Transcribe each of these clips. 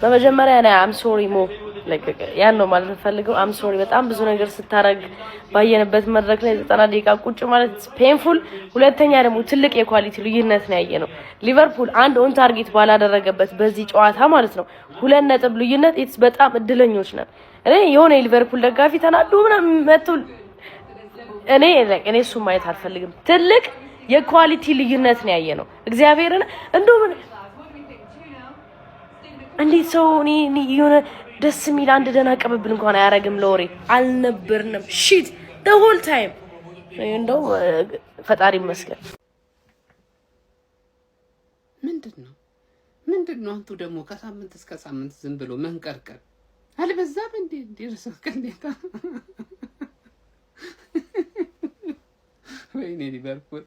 በመጀመሪያ እኔ አም ሶሪ ሞ ያን ነው ማለት ፈልገው አም ሶሪ በጣም ብዙ ነገር ስታረግ ባየንበት መድረክ ላይ 90 ደቂቃ ቁጭ ማለት ፔንፉል። ሁለተኛ ደግሞ ትልቅ የኳሊቲ ልዩነት ነው ያየነው። ሊቨርፑል አንድ ኦን ታርጌት ባላደረገበት በዚህ ጨዋታ ማለት ነው 2 ነጥብ ልዩነት ኢትስ በጣም እድለኞች ነን። እኔ የሆነ የሊቨርፑል ደጋፊ ተናዶ ምናምን መጥቶ እኔ እሱ ማየት አልፈልግም። ትልቅ የኳሊቲ ልዩነት ነው ያየነው። እግዚአብሔርን እንደው እንዴት ሰው እኔ የሆነ ደስ የሚል አንድ ደና ቀበብል እንኳን አያረግም ለወሬ አልነበርንም ሺት the whole time እንደው ፈጣሪ ይመስገን። ምንድነው አንተ ደግሞ ከሳምንት እስከ ሳምንት ዝም ብሎ መንቀርቀር አልበዛም እንዴ? እንደርሰው ከንዴታ ወይኔ ሊቨርፑል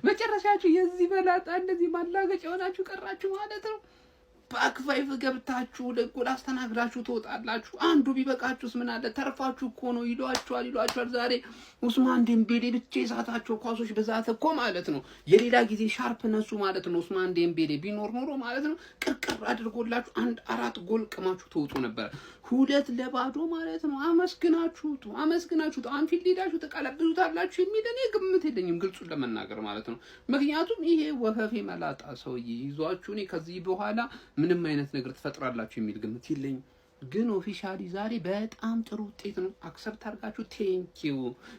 መጨረሻችሁ የዚህ በላጣ እንደዚህ ማላገጫ ሆናችሁ ቀራችሁ ማለት ነው። ባክፋይፍ ገብታችሁ ለጎል አስተናግዳችሁ ተወጣላችሁ። አንዱ ቢበቃችሁስ ምን አለ ተርፋችሁ እኮ ነው ይሏችኋል። ዛሬ ኡስማን ዴምቤሌ ብቻ የሳታቸው ኳሶች ብዛት እኮ ማለት ነው የሌላ ጊዜ ሻርፕ ነሱ ማለት ነው። ኡስማን ዴምቤሌ ቢኖር ኖሮ ማለት ነው ቅርቅር አድርጎላችሁ 4 ጎል ቅማችሁ ተውጡ ነበር። 2-0 ማለት ነው። አመስግናችሁ አንፊልድ ሄዳችሁ ተቀለብዙታላችሁ የሚል እኔ ግምት የለኝም ግልጹን ለመናገር ማለት ነው። ምክንያቱም ይሄ ወፈፌ መላጣ ሰውዬ ይዟችሁ እኔ ከዚህ በኋላ ምንም አይነት ነገር ተፈጥራላችሁ የሚል ግምት የለኝም። ግን ኦፊሻሊ ዛሬ በጣም ጥሩ ውጤት ነው። አክሰፕት አድርጋችሁ ቴንኪው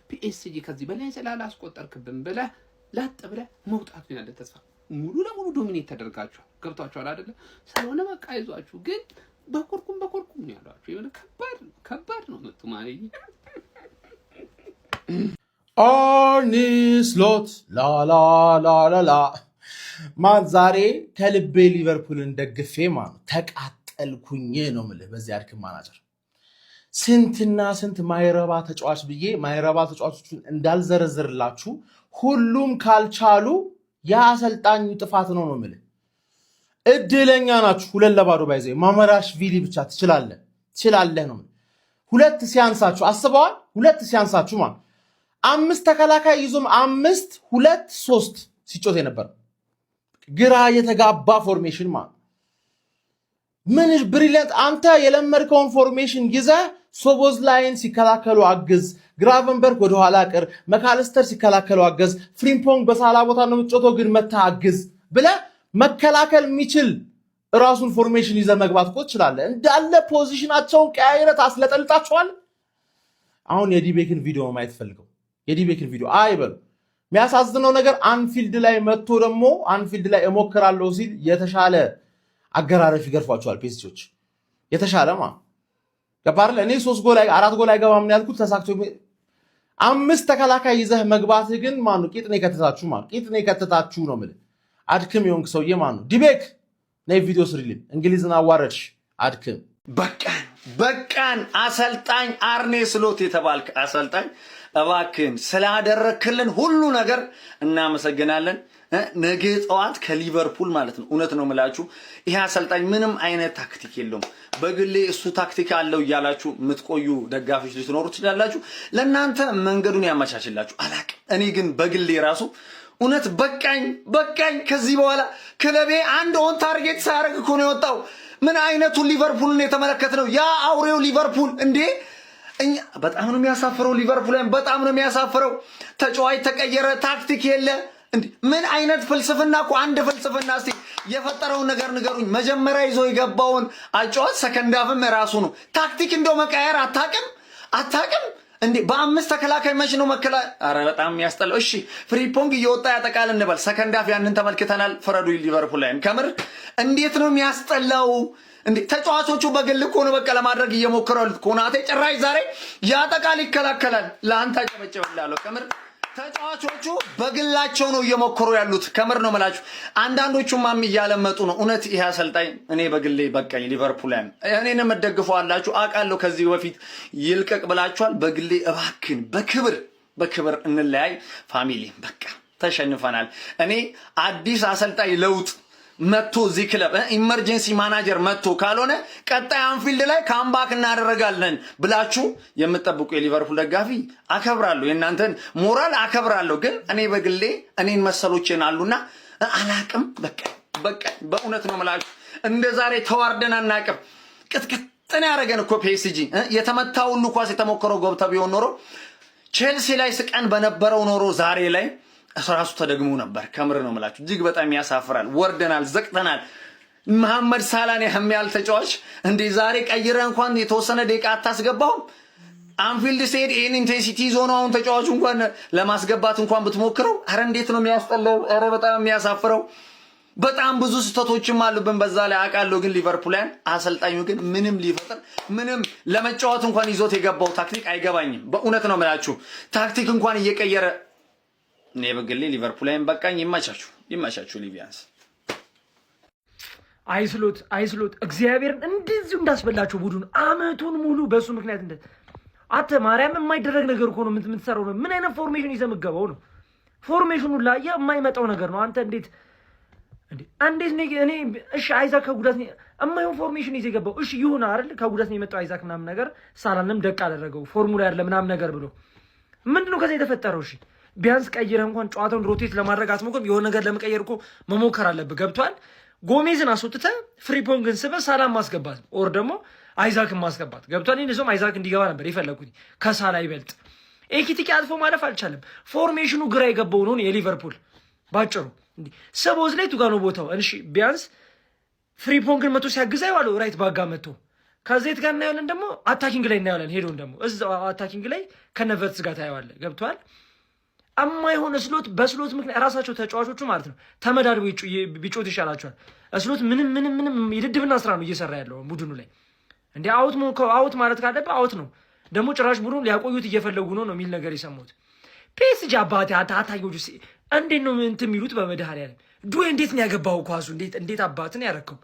ፒኤስጂ ከዚህ በላይ ስላላስቆጠርክብን ብለህ ላጥ ብለህ መውጣት ነው ያለ ተስፋ። ሙሉ ለሙሉ ዶሚኔት ተደርጋችኋል። ገብቷችኋል አይደለ? ስለሆነ በቃ ይዟችሁ ግን በኮርኩም ነው ያሏችሁ። የሆነ ከባድ ነው መጡ ማለት አርኔ ስሎት ላላላላላ ማን ዛሬ ከልቤ ሊቨርፑልን ደግፌ ማለት ተቃጠልኩኝ ነው የምልህ። በዚህ አድክም ማናጀር ስንትና ስንት ማይረባ ተጫዋች ብዬ ማይረባ ተጫዋቾችን እንዳልዘረዝርላችሁ ሁሉም ካልቻሉ የአሰልጣኙ ጥፋት ነው የምልህ። እድለኛ ናችሁ 2-0 ባይዘይ ማመራሽቪሊ ብቻ ትችላለህ ነው። 2 ሲያንሳችሁ አስበዋል። 2 ሲያንሳችሁ ማለት 5 ተከላካይ ይዞም 5-2-3 ሲጮት የነበር ግራ የተጋባ ፎርሜሽን ማለት ምን ብሪሊያንት። አንተ የለመድከውን ፎርሜሽን ይዘህ ሶቦዝ ላይን ሲከላከሉ አግዝ፣ ግራቨንበርግ ወደ ኋላ ቅር፣ መካለስተር ሲከላከሉ አግዝ፣ ፍሪምፖንግ በሳላ ቦታ ነው የምትጮተው ግን መታ አግዝ ብለህ መከላከል የሚችል ራሱን ፎርሜሽን ይዘህ መግባት እኮ ትችላለህ። እንዳለ ፖዚሽናቸውን ቀያይረህ ታስለጠልጣቸዋል። አሁን የዲቤክን ቪዲዮ ማየት ፈልገው የዲቤክን ቪዲዮ አይበሉ። የሚያሳዝነው ነገር አንፊልድ ላይ መጥቶ ደግሞ አንፊልድ ላይ እሞክራለሁ ሲል የተሻለ አገራረፍ ይገርፏቸዋል ፔስቲዎች የተሻለማ ገባርለ እኔ 3 ጎል 4 ጎል አይገባም ነው ያልኩት ተሳክቶ 5 ተከላካይ ይዘህ መግባት ግን ማኑ ቂጥኔ ከተታችሁ ነው ማለት አድክም ይሆንክ ሰውዬ ማኑ ዲቤክ ነይ ቪዲዮ ስሪልኝ እንግሊዝን አዋረድሽ አድክም በቃን አሰልጣኝ አርኔ ስሎት የተባልክ አሰልጣኝ እባክህን ስላደረክልን ሁሉ ነገር እናመሰግናለን። ነገ ጠዋት ከሊቨርፑል ማለት ነው እውነት ነው የምላችሁ ይሄ አሰልጣኝ ምንም አይነት ታክቲክ የለውም። በግሌ እሱ ታክቲክ አለው እያላችሁ የምትቆዩ ደጋፊዎች ልትኖሩ ትችላላችሁ። ለእናንተ መንገዱን ያመቻችላችሁ አላቅም። እኔ ግን በግሌ ራሱ እውነት በቃኝ ከዚህ በኋላ ክለቤ አንድ ኦን ታርጌት ሳያደርግ እኮ ነው የወጣው። ምን አይነቱ ሊቨርፑልን የተመለከትነው ያ አውሬው ሊቨርፑል እንዴ! እኛ በጣም ነው የሚያሳፍረው። ሊቨርፑልን በጣም ነው የሚያሳፍረው። ተጫዋች ተቀየረ፣ ታክቲክ የለ እንዴ! ምን አይነት ፍልስፍና እኮ አንድ ፍልስፍና እስቲ የፈጠረውን ነገር ንገሩኝ። መጀመሪያ ይዞ የገባውን አጫዋች ሰከንድ አፍም ራሱ ነው ታክቲክ እንደው መቀየር አታውቅም እንዴ! በ5 ተከላካይ መች ነው መከላ? አረ በጣም ያስጠላው። እሺ ፍሪምፖንግ እየወጣ ያጠቃል እንበል። ሰከንድ አፍ ያንን ተመልክተናል። ፍረዱ ሊቨርፑል ላይ ከምር እንዴት ነው የሚያስጠላው እንዴ! ተጫዋቾቹ በግል እኮ ነው በቃ ለማድረግ እየሞከሩ ያሉት። ኮናቴ ጭራሽ ዛሬ ያጠቃል ይከላከላል። ለአንተ አጨበጨብላለሁ ከምር። ተጫዋቾቹ በግላቸው ነው እየሞከሩ ያሉት። ከምር ነው መላችሁ። አንዳንዶቹማም እያለመጡ ነው። እውነት ይሄ አሰልጣኝ እኔ በግሌ በቃኝ። ሊቨርፑልን እኔንም ደግፈው አላችሁ አውቃለሁ። ከዚህ በፊት ይልቀቅ ብላችኋል። በግሌ እባክን በክብር እንለያይ ፋሚሊ። በቃ ተሸንፈናል። እኔ አዲስ አሰልጣኝ ለውጥ መጥቶ እዚህ ክለብ ኢመርጀንሲ ማናጀር መጥቶ ካልሆነ ቀጣይ አንፊልድ ላይ ካምባክ እናደርጋለን ብላችሁ የምትጠብቁ የሊቨርፑል ደጋፊ አከብራለሁ፣ የእናንተን ሞራል አከብራለሁ። ግን እኔ በግሌ እኔን መሰሎችን አሉና አላቅም። በቃ በእውነት ነው የምላችሁ እንደ ዛሬ ተዋርደን አናቅም። ቅጥቅጥን ያደረገን እኮ ፒኤስጂ የተመታ ሁሉ ኳስ የተሞከረው ገብታ ቢሆን ኖሮ ቼልሲ ላይ ስቀን በነበረው ኖሮ ዛሬ ላይ ራሱ ተደግሞ ነበር። ከምር ነው የምላችሁ። እጅግ በጣም ያሳፍራል። ወርደናል፣ ዘቅተናል። መሐመድ ሳላን የሚያል ተጫዋች እንዴ ዛሬ ቀይረ እንኳን የተወሰነ ደቂቃ አታስገባው። አንፊልድ ስቴድ ይሄን ኢንቴንሲቲ ዞን አሁን ተጫዋቹ እንኳን ለማስገባት እንኳን ብትሞክረው አረ እንዴት ነው የሚያስጠላው! አረ በጣም የሚያሳፍረው። በጣም ብዙ ስህተቶችም አሉብን በዛ ላይ አውቃለሁ። ግን ሊቨርፑልን አሰልጣኙ ግን ምንም ሊፈጥር ምንም ለመጫወት እንኳን ይዞት የገባው ታክቲክ አይገባኝም። በእውነት ነው የምላችሁ። ታክቲክ እንኳን እየቀየረ እኔ በግሌ ሊቨርፑልን በቃኝ። ይማቻችሁ ሊቪያንስ አይስሎት እግዚአብሔርን እንደዚሁ እንዳስበላችሁ ቡድን አመቱን ሙሉ በሱ ምክንያት አተ ማርያም የማይደረግ ነገር እኮ ነው የምትሰራው ነው። ምን አይነት ፎርሜሽን ይዘምገባው ነው? ፎርሜሽኑ ላይ የማይመጣው ነገር ነው። አንተ እንዴት ነው እኔ እሺ አይዛክ ከጉዳት ነው የማይሆን ፎርሜሽን ይዘገባው። እሺ ይሁን አይደል ከጉዳት ነው የመጣው አይዛክ ምናምን ነገር ሳላንም ደቅ አደረገው ፎርሙላ ያለ ምናምን ነገር ብሎ ምንድነው ከዛ የተፈጠረው? እሺ ቢያንስ ቀይረህ እንኳን ጨዋታውን ሮቴት ለማድረግ አትሞክርም? የሆነ ነገር ለመቀየር እኮ መሞከር አለብህ። ገብቷል? ጎሜዝን አስወጥተህ ፍሪፖንግን ስበህ ሳላም ማስገባት ኦር ደግሞ አይዛክን ማስገባት ገብቷል። እኔም አይዛክ እንዲገባ ነበር የፈለኩት ከሳላ ይበልጥ። ኤኪቲኪ አጥፎ ማለፍ አልቻለም። ፎርሜሽኑ ግራ የገባው ነው የሊቨርፑል ባጭሩ። ሰቦዝ ላይ ቱጋ ነው ቦታው። እሺ ቢያንስ ፍሪፖንግን መቶ ሲያግዛ ይዋለው ራይት ባጋ መቶ ከዘይት ጋር እናያለን። ደግሞ አታኪንግ ላይ እናያለን። ሄዶን ደግሞ እዛው አታኪንግ ላይ ከነቨርትስ ጋር ታየዋለህ። ገብቷል። የማይሆን ስሎት በስሎት ምክንያት ራሳቸው ተጫዋቾቹ ማለት ነው ተመዳድበው ቢጮት ይሻላቸዋል። ስሎት ምንም የድድብና ስራ ነው እየሰራ ያለው ቡድኑ ላይ። እንዴ አውት ማለት ካለበት አውት ነው። ደግሞ ጭራሽ ቡድኑ ሊያቆዩት እየፈለጉ ነው የሚል ነገር የሰማሁት። ፒኤስጂ አባቴ አታታዮቹ እንዴት ነው እንትን የሚሉት በመድኃኒዓለም ዱዌ እንዴት ነው ያገባው ኳሱ? እንዴት አባትን ያረከው?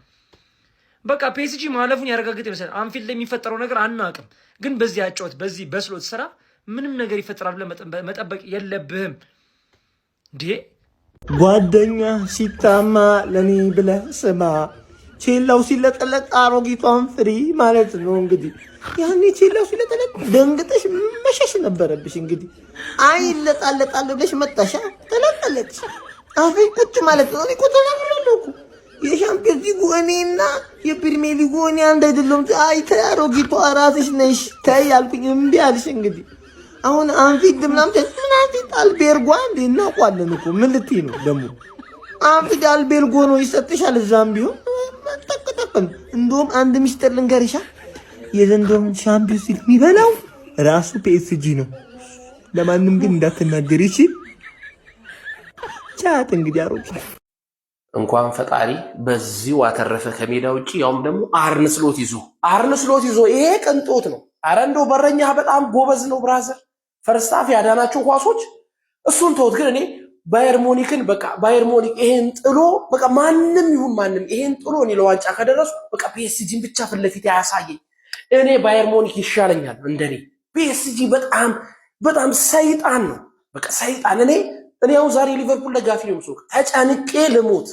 በቃ ፒኤስጂ ማለፉን ያረጋግጥ ይመስላል። አንፊልድ ላይ የሚፈጠረው ነገር አናውቅም፣ ግን በዚህ አጫወት በዚህ በስሎት ስራ ምንም ነገር ይፈጠራል ብለህ መጠበቅ የለብህም። እንዴ ጓደኛ ሲታማ ለኔ ብለህ ስማ፣ ቼላው ሲለጠለጥ አሮጊቷን ፍሪ ማለት ነው። እንግዲህ ያኔ ቼላው ሲለጠለጥ ደንግጠሽ መሸሽ ነበረብሽ። እንግዲህ አይለጣለጣል ብለሽ መጣሻ ተለጠለች። አፌ ቁጭ ማለት ነው። እኔ ቁጭ ተናግሬያለሁ እኮ የሻምፒዮንስ ሊጉ እኔና የፕሪሚየር ሊጉ እኔ አንድ አይደለም። አይ ተይ አሮጊቷ ራስሽ ነሽ ተይ ያልኩኝ እምቢ አልሽ። እንግዲህ አሁን አንፊልድ ምናምን ምን አንፊልድ አልቤርጎ እንዴ እናውቋለን እኮ ምን ልትይ ነው ደግሞ? አንፊልድ አልቤርጎ ነው ይሰጥሻል። እዛም ቢሆን ተቀጣጣም። እንደውም አንድ ሚስጥር ልንገርሻ፣ የዘንድሮውን ሻምፒዮንስ ሊግ የሚበላው ራሱ ፒኤስጂ ነው። ለማንም ግን እንዳትናገሪ እሺ። ቻት እንግዲህ አሮጊ እንኳን ፈጣሪ በዚህ ዋተረፈ ከሜዳ ውጪ ያውም ደግሞ አርነ ስሎት ይዞ ይሄ ቅንጦት ነው። አረ እንደው በረኛ በጣም ጎበዝ ነው ብራዘር። ፈርስታፍ ያዳናቸው ኳሶች እሱን ተውት። ግን እኔ ባየር ሙኒክን በቃ ባየር ሙኒክ ይሄን ጥሎ በቃ ማንም ይሁን ማንም ይሄን ጥሎ እኔ ለዋንጫ ከደረሱ በቃ ፒኤስጂን ብቻ ፊት ለፊት ያሳየኝ። እኔ ባየር ሙኒክ ይሻለኛል እንደኔ። ፒኤስጂ በጣም ሰይጣን ነው በቃ ሰይጣን። እኔ አሁን ዛሬ ሊቨርፑል ደጋፊ ነው የምሰው ተጨንቄ ልሞት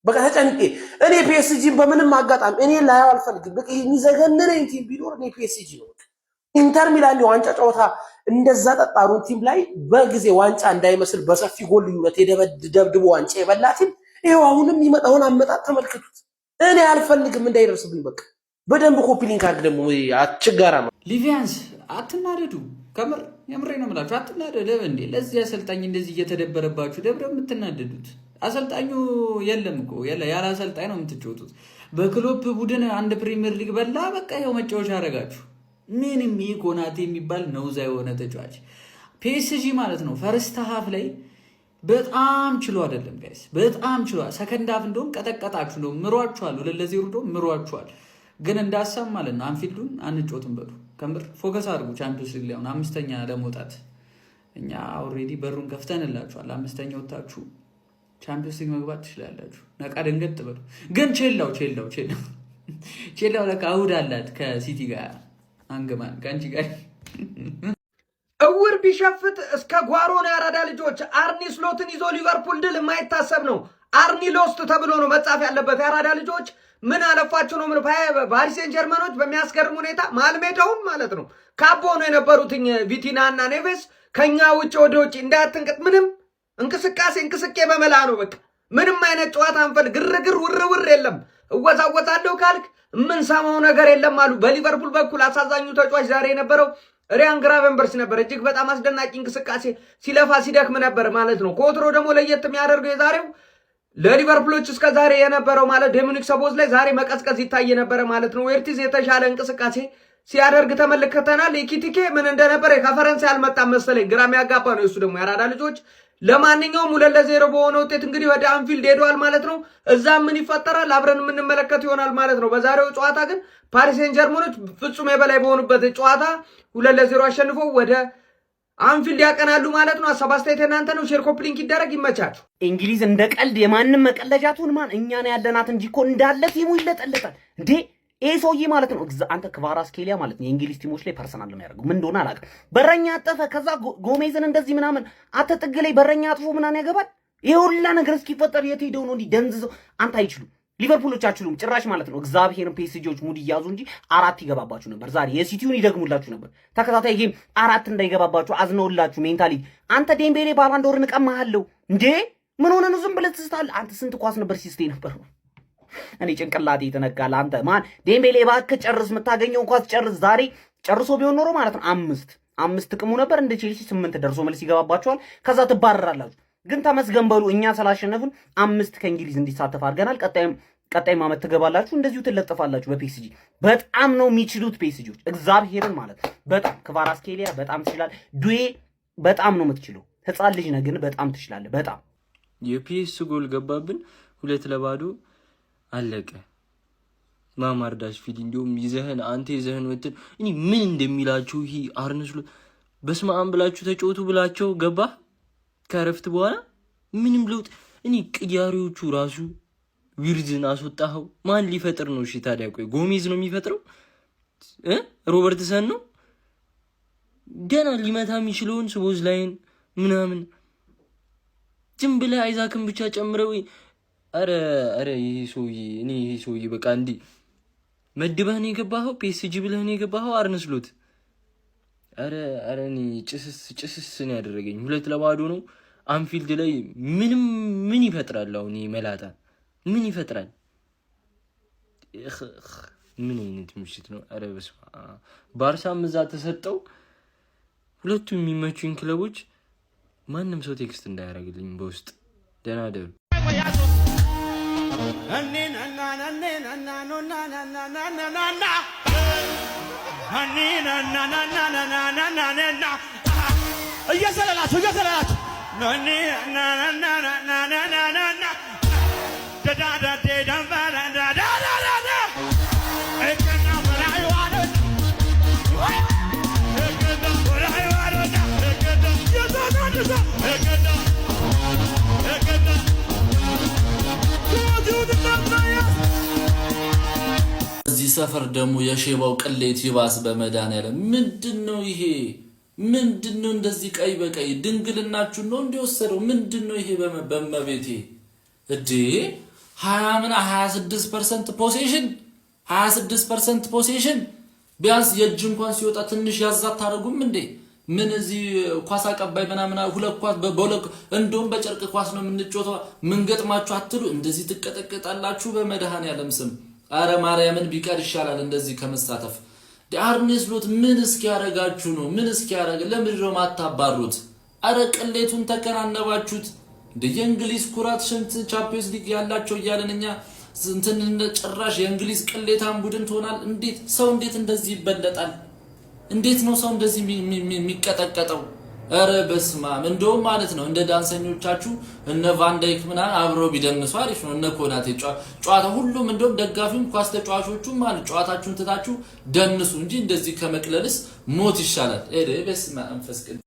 በቃ ተጨንቄ። እኔ ፒኤስጂን በምንም አጋጣሚ እኔ ላየው አልፈልግም። በቃ የሚዘገነነኝ ቲም ቢኖር እኔ ፒኤስጂ ነው። ኢንተር ሚላን የዋንጫ ጨዋታ እንደዛ ጠጣሩ ቲም ላይ በጊዜ ዋንጫ እንዳይመስል በሰፊ ጎል ልዩነት የደብድቦ ዋንጫ የበላቲም ይሄው አሁንም ይመጣውን አመጣጥ ተመልከቱት። እኔ አልፈልግም እንዳይደርስብኝ በቃ በደንብ ኮፒ ሊንክ አድርግ። ደግሞ አትችጋራ ሊቪያንስ አትናደዱ። ከምር የምሬ ነው የምላችሁ አትናደዱ እንዴ። ለዚህ አሰልጣኝ እንደዚህ እየተደበረባችሁ ደብረ የምትናደዱት አሰልጣኙ የለም እኮ ያለ አሰልጣኝ ነው የምትጫወቱት። በክሎፕ ቡድን አንድ ፕሪሚየር ሊግ በላ በቃ ይሄው መጫወቻ አደረጋችሁ። ምንም ኮናቴ የሚባል ነውዛ የሆነ ተጫዋች ፒኤስጂ ማለት ነው። ፈርስት ሃፍ ላይ በጣም ችሎ አይደለም ጋይስ፣ በጣም ችሎ። ሰከንድ ሃፍ እንደውም ቀጠቀጣችሁ ነው ምሯችኋል፣ 2-0 እንደውም ምሯችኋል። ግን እንዳሳም ማለት ነው አንፊልዱን አንጮትም በሉ። ከምር ፎከስ አድርጉ። ቻምፒዮንስ ሊግ ላይ አሁን አምስተኛ ለመውጣት እኛ ኦልሬዲ በሩን ከፍተንላችኋል። አምስተኛ ወጣችሁ ቻምፒዮንስ ሊግ መግባት ትችላላችሁ። ነቃ ደንገጥ በሉ። ግን ቼላው ለካ እሑድ አላት ከሲቲ ጋር አንገማን ከአንቺ ጋር እውር ቢሸፍት እስከ ጓሮ ነው። ያራዳ ልጆች አርኒ ስሎትን ይዞ ሊቨርፑል ድል የማይታሰብ ነው። አርኒ ሎስት ተብሎ ነው መጻፍ ያለበት። ያራዳ ልጆች ምን አለፋችሁ ነው። ምን ፓሪስ ሴን ጀርመኖች በሚያስገርም ሁኔታ ማልሜዳውን ማለት ነው ካቦ ነው የነበሩትኝ ቪቲና እና ኔቬስ ከኛ ውጭ ወደ ውጭ እንዳትንቅጥ ምንም እንቅስቃሴ በመላ ነው። በቃ ምንም አይነት ጨዋታ አንፈል ግርግር ውርውር የለም። እወዛወዛለሁ ካልክ ምን ሰማው ነገር የለም አሉ። በሊቨርፑል በኩል አሳዛኙ ተጫዋች ዛሬ የነበረው ሪያን ግራቨንበርች ነበር። እጅግ በጣም አስደናቂ እንቅስቃሴ ሲለፋ ሲደክም ነበር ማለት ነው። ከወትሮ ደግሞ ለየት የሚያደርገው የዛሬው ለሊቨርፑሎች እስከ ዛሬ የነበረው ማለት ዶሚኒክ ሰቦዝ ላይ ዛሬ መቀዝቀዝ ይታይ ነበር ማለት ነው። ዌርቲዝ የተሻለ እንቅስቃሴ ሲያደርግ ተመልክተናል። ኢኪቲኬ ምን እንደነበረ ከፈረንሳይ አልመጣም መሰለኝ፣ ግራም ያጋባ ነው እሱ ደግሞ ያራዳ ልጆች። ለማንኛውም 2-0 በሆነ ውጤት እንግዲህ ወደ አንፊልድ ሄደዋል ማለት ነው። እዛም ምን ይፈጠራል አብረን የምንመለከት ይሆናል ማለት ነው። በዛሬው ጨዋታ ግን ፓሪስ ሴን ጀርመኖች ፍጹም የበላይ በሆኑበት ጨዋታ 2-0 አሸንፈው ወደ አንፊልድ ያቀናሉ ማለት ነው። ሀሳብ አስተያየት እናንተ ነው። ሼር ኮፕ ሊንክ ይደረግ። ይመቻችሁ። እንግሊዝ እንደ ቀልድ የማንም መቀለጃቱን ማን እኛ ነው ያለናት እንጂ እኮ እንዳለ ቲሙ ይለጠለጣል እንዴ ይሄ ሰውዬ ማለት ነው። አንተ ክቫራትስኬሊያ ማለት ነው የእንግሊዝ ቲሞች ላይ ፐርሰናል ነው ያደርገው። ምን እንደሆነ አላውቅም። በረኛ አጠፈ፣ ከዛ ጎሜዝን እንደዚህ ምናምን አተ ጥግ ላይ በረኛ አጥፎ ምናምን ያገባል። ይሄ ሁላ ነገር እስኪፈጠር የት ሄደው ነው እንዲህ ደንዝዘው? አንተ አይችሉም፣ ሊቨርፑሎች አይችሉም ጭራሽ ማለት ነው። እግዚአብሔርን ፒኤስጂዎች ሙድ ይያዙ እንጂ 4 ይገባባችሁ ነበር። ዛሬ የሲቲውን ይደግሙላችሁ ነበር። ተከታታይ ጌም 4 እንዳይገባባችሁ አዝነውላችሁ ሜንታሊ። አንተ ዴምቤሌ ባላንዶርን እቀማሃለሁ እንዴ ምን ሆነ ነው ዝም ብለህ ትስታለህ? አንተ ስንት ኳስ ነበር ሲስቴ ነበር? እኔ ጭንቅላቴ ተነካለ። አንተ ማን ዴምቤሌ እባክህ ጨርስ፣ የምታገኘው ኳስ ጨርስ። ዛሬ ጨርሶ ቢሆን ኖሮ ማለት ነው 5 ጥቅሙ ነበር። እንደ ቼልሲ 8 ደርሶ መልስ ይገባባችኋል። ከዛ ትባረራላችሁ። ግን ተመስገን በሉ እኛ ስላሸነፍን 5 ከእንግሊዝ እንዲሳተፍ አድርገናል። ቀጣይ ማመት ትገባላችሁ፣ እንደዚሁ ትለጥፋላችሁ በፒኤስጂ። በጣም ነው የሚችሉት ፒኤስጂዎች እግዚአብሔርን ማለት በጣም ክቫራትስኬሊያ በጣም ትችላል። ዱዌ በጣም ነው የምትችለው። ህፃን ልጅ ነህ ግን በጣም ትችላለህ። በጣም የፒኤስ ጎል ገባብን 2-0 አለቀ። ማማርዳሽቪሊ እንዲሁም አንተ ይዘህን ወጥተን እኔ ምን እንደሚላችሁ ይሄ አርነ ስሎት በስመ አብ ብላችሁ ተጫወቱ ብላቸው ገባ። ከረፍት በኋላ ምንም ለውጥ እኔ ቅያሪዎቹ ራሱ ዊርዝን አስወጣኸው ማን ሊፈጥር ነው? እሺ ታዲያ ቆይ ጎሜዝ ነው የሚፈጥረው? ሮበርትሰን ነው ገና ሊመታ የሚችለውን ስቦዝ ላይን ምናምን ዝም ብለህ አይዛክን ብቻ ጨምረው። አረ ይሄ ሰውዬ በቃ እንዲህ መድበህ ነው የገባኸው? ፒኤስጂ ብለህ ነው የገባኸው? አርነ ስሎት አረ እኔ ጭስስ ነው ያደረገኝ። 2-0 ነው አንፊልድ ላይ ምን ይፈጥራል? አሁን መላጣ ምን ይፈጥራል? ምን አይነት ምሽት ነው? አረ በስመ አብ። ባርሳም እዛ ተሰጠው። ሁለቱም የሚመቹኝ ክለቦች ማንም ሰው ቴክስት እንዳያደርግልኝ በውስጥ ደህና ደሩ። እየዘለላችሁ እዚህ ሰፈር ደግሞ የሼባው ቅሌት ይባስ በመድኃኒዓለም ምንድነው ይሄ? ምንድነው እንደዚህ ቀይ በቀይ ድንግልናችሁ ነው እንዲወሰደው? ምንድነው ይሄ? በመቤቴ እዴ 26% ፖሴሽን 26% ፖሴሽን ቢያንስ የእጅ እንኳን ሲወጣ ትንሽ ያዛት ታደርጉም እንዴ? ምን እዚህ ኳስ አቀባይ ምናምን ሁለት ኳስ በሁለት እንደውም በጨርቅ ኳስ ነው የምንጮተው። ምን ገጥማችሁ አትሉ? እንደዚህ ትቀጠቀጣላችሁ በመድኃኒዓለም ስም። አረ ማርያምን ቢቀር ይሻላል እንደዚህ ከመሳተፍ። አርነ ስሎት ምን እስኪያረጋችሁ ነው? ምን እስኪያረግ ለምንድን ነው ማታባሩት? አረ ቅሌቱን ተከናነባችሁት። የእንግሊዝ ኩራት ሽንት ቻምፒየንስ ሊግ ያላቸው እያለን እኛ እንትን ጭራሽ የእንግሊዝ ቅሌታን ቡድን ትሆናል። እንዴት ሰው እንዴት እንደዚህ ይበለጣል? እንዴት ነው ሰው እንደዚህ የሚቀጠቀጠው? አረ በስማም እንደውም ማለት ነው እንደ ዳንሰኞቻችሁ እነ ቫንዳይክ ምናምን አብረው ቢደንሱ አሪፍ ነው። እነ ኮናቴ ጨዋታ ሁሉም እንደውም ደጋፊም ኳስ ተጫዋቾቹም ማለት ጨዋታችሁን ትታችሁ ደንሱ እንጂ እንደዚህ ከመቅለልስ ሞት ይሻላል። አረ በስማም መንፈስ